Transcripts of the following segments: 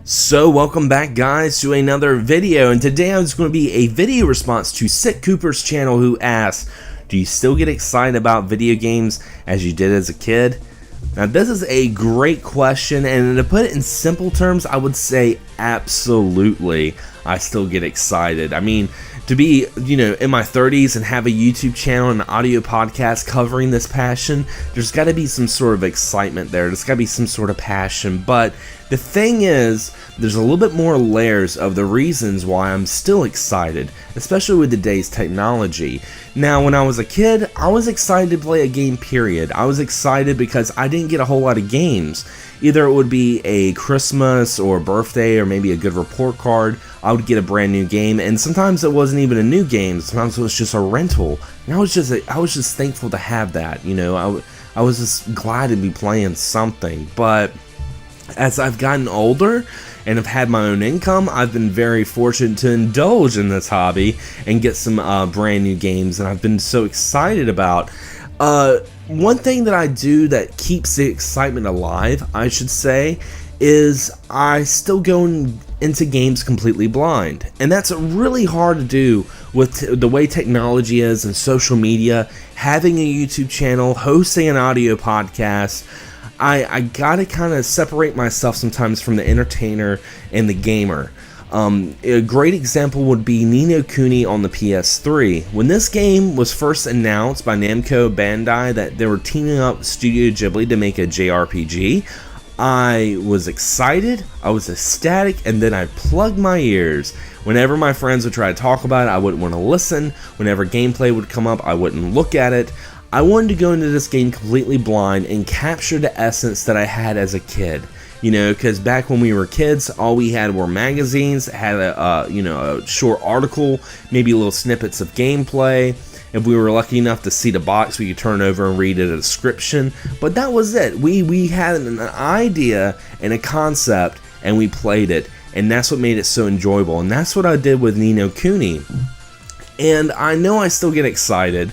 So welcome back guys to another video, and today is going to be a video response to Sic Cooper's channel, who asked, do you still get excited about video games as you did as a kid? Now this is a great question, and to put it in simple terms, I would say absolutely I still get excited. I mean, to be, in my 30s and have a YouTube channel and an audio podcast covering this passion, there's got to be some sort of excitement there. There's got to be some sort of passion. But the thing is, there's a little bit more layers of the reasons why I'm still excited, especially with today's technology. Now, when I was a kid, I was excited to play a game, period. I was excited because I didn't get a whole lot of games. Either it would be a Christmas or birthday or maybe a good report card, I would get a brand new game, and sometimes it wasn't even a new game, sometimes it was just a rental, and I was just thankful to have that, I was just glad to be playing something. But as I've gotten older and have had my own income, I've been very fortunate to indulge in this hobby and get some brand new games, and I've been so excited about. One thing that I do that keeps the excitement alive, I should say, is I still go into games completely blind. And that's really hard to do with the way technology is and social media, having a YouTube channel, hosting an audio podcast. I gotta kind of separate myself sometimes from the entertainer and the gamer. A great example would be Ni no Kuni on the PS3. When this game was first announced by Namco Bandai that they were teaming up with Studio Ghibli to make a JRPG, I was excited, I was ecstatic, and then I plugged my ears. Whenever my friends would try to talk about it, I wouldn't want to listen. Whenever gameplay would come up, I wouldn't look at it. I wanted to go into this game completely blind and capture the essence that I had as a kid. Because back when we were kids, all we had were magazines, had a short article, maybe little snippets of gameplay. If we were lucky enough to see the box, we could turn over and read a description. But that was it. We had an idea and a concept, and we played it. And that's what made it so enjoyable. And that's what I did with Ni no Kuni. And I know I still get excited,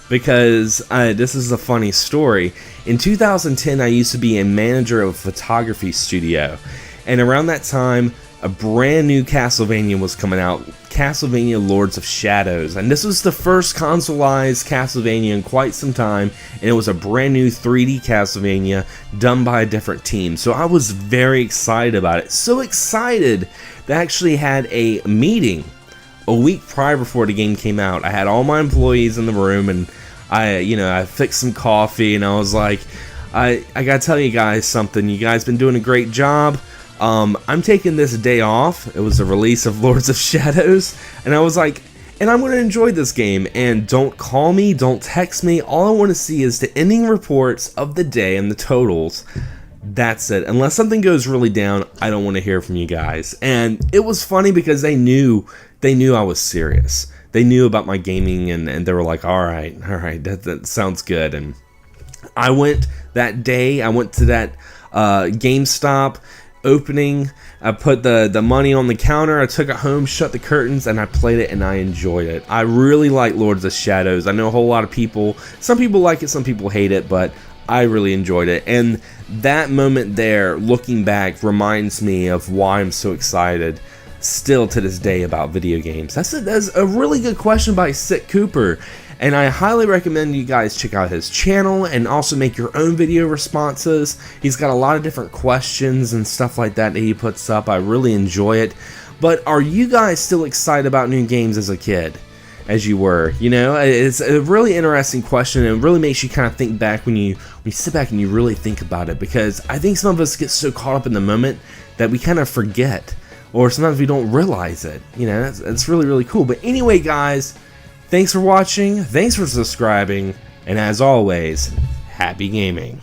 because this is a funny story. In 2010, I used to be a manager of a photography studio, and around that time, a brand new Castlevania was coming out, Castlevania Lords of Shadows, and this was the first consoleized Castlevania in quite some time, and it was a brand new 3D Castlevania done by a different team, so I was very excited about it. So excited that I actually had a meeting a week prior before the game came out. I had all my employees in the room, and I fixed some coffee, and I was like, I gotta tell you guys something. You guys been doing a great job. I'm taking this day off. It was the release of Lords of Shadows, and I was like, and I'm gonna enjoy this game. And don't call me, don't text me. All I want to see is the ending reports of the day and the totals. That's it. Unless something goes really down, I don't want to hear from you guys. And it was funny because they knew I was serious. They knew about my gaming, and they were like, all right, that sounds good. And I went that day, I went to that GameStop opening, I put the money on the counter, I took it home, shut the curtains, and I played it, and I enjoyed it. I really like Lords of Shadows. I know a whole lot of people, some people like it, some people hate it, but I really enjoyed it. And that moment there, looking back, reminds me of why I'm so excited still to this day about video games. That's a really good question by Sic Cooper, and I highly recommend you guys check out his channel and also make your own video responses. He's got a lot of different questions and stuff like that he puts up. I really enjoy it. But are you guys still excited about new games as a kid, as you were? It's a really interesting question, and it really makes you kind of think back when you sit back and you really think about it, because I think some of us get so caught up in the moment that we kind of forget, or sometimes we don't realize it. It's really, really cool. But anyway, guys, thanks for watching, thanks for subscribing, and as always, happy gaming.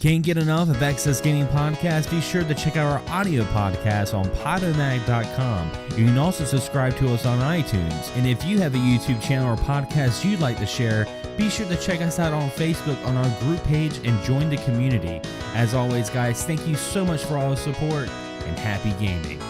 Can't get enough of Access Gaming Podcast? Be sure to check out our audio podcast on Podomatic.com. You can also subscribe to us on iTunes. And if you have a YouTube channel or podcast you'd like to share, be sure to check us out on Facebook on our group page and join the community. As always, guys, thank you so much for all the support, and happy gaming.